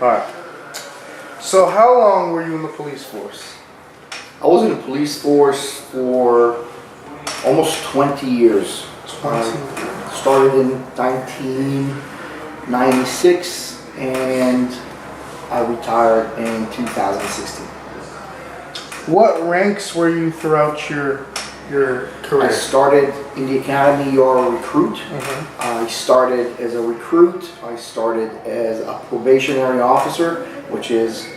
All right. So how long were you in the police force? I was in the police force for almost 20 years. 20. Started in 1996 and I retired in 2016. What ranks were you throughout your career? I started in the academy, you're a recruit. Mm-hmm. I started as a recruit. I started as a probationary officer, which is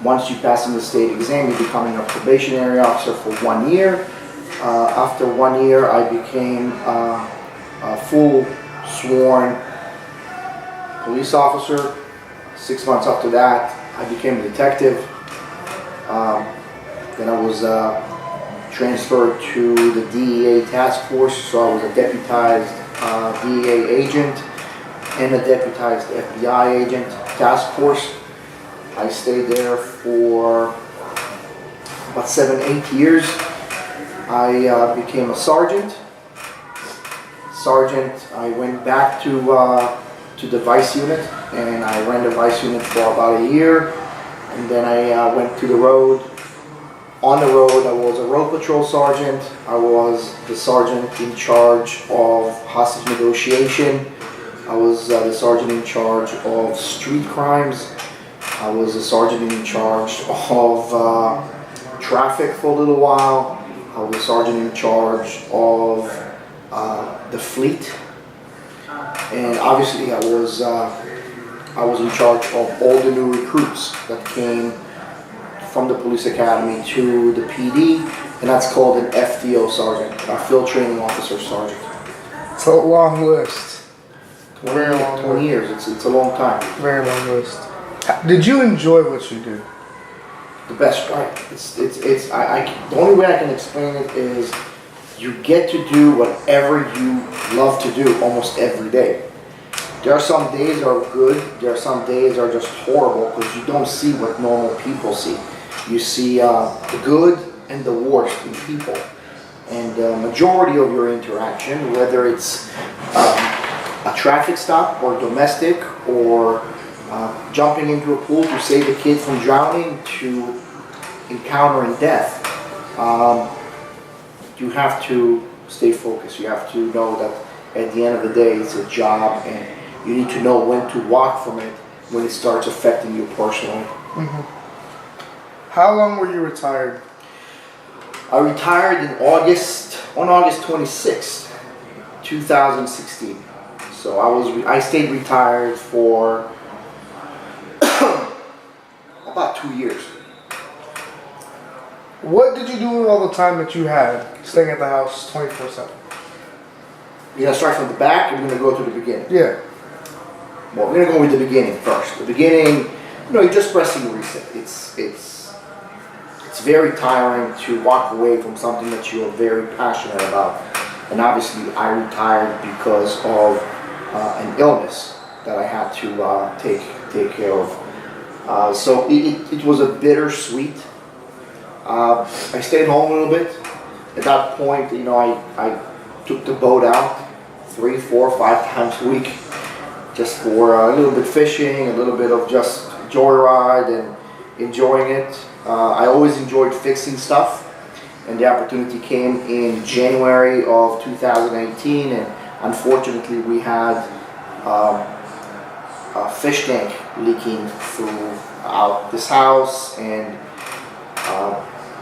once you pass in the state exam, you're becoming a probationary officer for 1 year. After 1 year, I became a full sworn police officer. 6 months after that, I became a detective. Then I was transferred to the DEA task force, so I was a deputized DEA agent and a deputized FBI agent task force. I stayed there for about 7-8 years. I became a sergeant. I went back to the vice unit, and I ran the vice unit for about a year, and then I went to the road. On the road, I was a road patrol sergeant. I was the sergeant in charge of hostage negotiation. I was the sergeant in charge of street crimes. I was the sergeant in charge of traffic for a little while. I was the sergeant in charge of the fleet. And obviously I was in charge of all the new recruits that came from the police academy to the PD, and that's called an FTO sergeant, a field training officer sergeant. It's a long list. 20 years. It's a long time. Very long list. Did you enjoy what you do? The best, right? The only way I can explain it is you get to do whatever you love to do almost every day. There are some days that are good. There are some days that are just horrible because you don't see what normal people see. You see the good and the worst in people. And the majority of your interaction, whether it's a traffic stop or domestic or jumping into a pool to save a kid from drowning to encountering death, you have to stay focused. You have to know that at the end of the day it's a job, and you need to know when to walk from it when it starts affecting you personally. Mm-hmm. How long were you retired? I retired on August 26th, 2016. So I stayed retired for about 2 years. What did you do with all the time that you had staying at the house 24/7? You're gonna start from the back, and we're gonna go to the beginning. Yeah. Well, we're gonna go with the beginning first. The beginning, you're just pressing reset. It's very tiring to walk away from something that you are very passionate about. And obviously, I retired because of an illness that I had to take care of. So it was a bittersweet. I stayed home a little bit. At that point, I took the boat out 3, 4, 5 times a week, just for a little bit fishing, a little bit of just joyride and enjoying it. I always enjoyed fixing stuff, and the opportunity came in January of 2018, and unfortunately we had a fish tank leaking throughout this house, and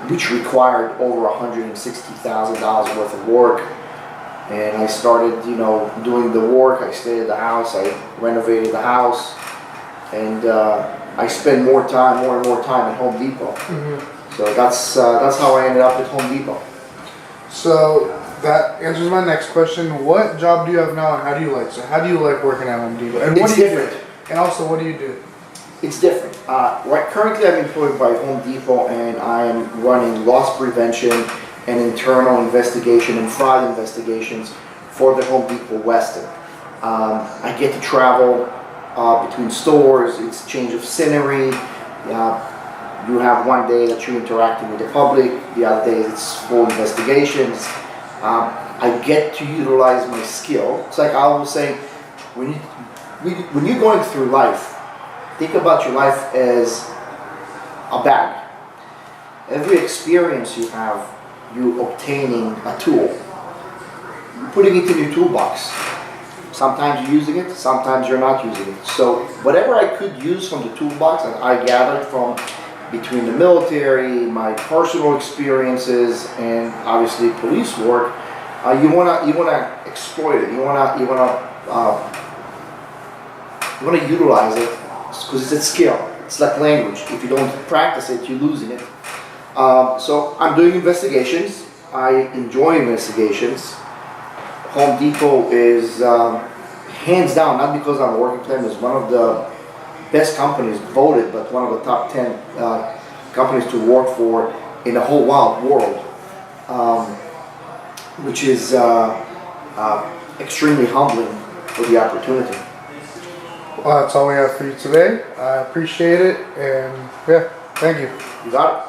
which required over $160,000 worth of work. And I started, doing the work. I stayed at the house. I renovated the house, and I spend more and more time at Home Depot. Mm-hmm. So that's how I ended up at Home Depot. So that answers my next question. What job do you have now, and how do you like it? So how do you like working at Home Depot? And what It's do you different. do? And also, what do you do? It's different. Currently, I'm employed by Home Depot, and I am running loss prevention and internal investigation and fraud investigations for the Home Depot Weston. I get to travel between stores. It's change of scenery. You have one day that you're interacting with the public. The other day it's full investigations. I get to utilize my skill. It's like I was saying, when you're going through life, think about your life as a bag. Every experience you have, you obtaining a tool, putting it in your toolbox. Sometimes you're using it, sometimes you're not using it. So whatever I could use from the toolbox that I gathered from between the military, my personal experiences, and obviously police work, you wanna exploit it. You wanna utilize it because it's a skill. It's like language. If you don't practice it, you're losing it. So I'm doing investigations. I enjoy investigations. Home Depot is hands down, not because I'm working for them, is one of the best companies voted, but one of the top 10 companies to work for in the whole wide world, which is extremely humbling for the opportunity. Well, that's all we have for you today. I appreciate it, and yeah, thank you. You got it.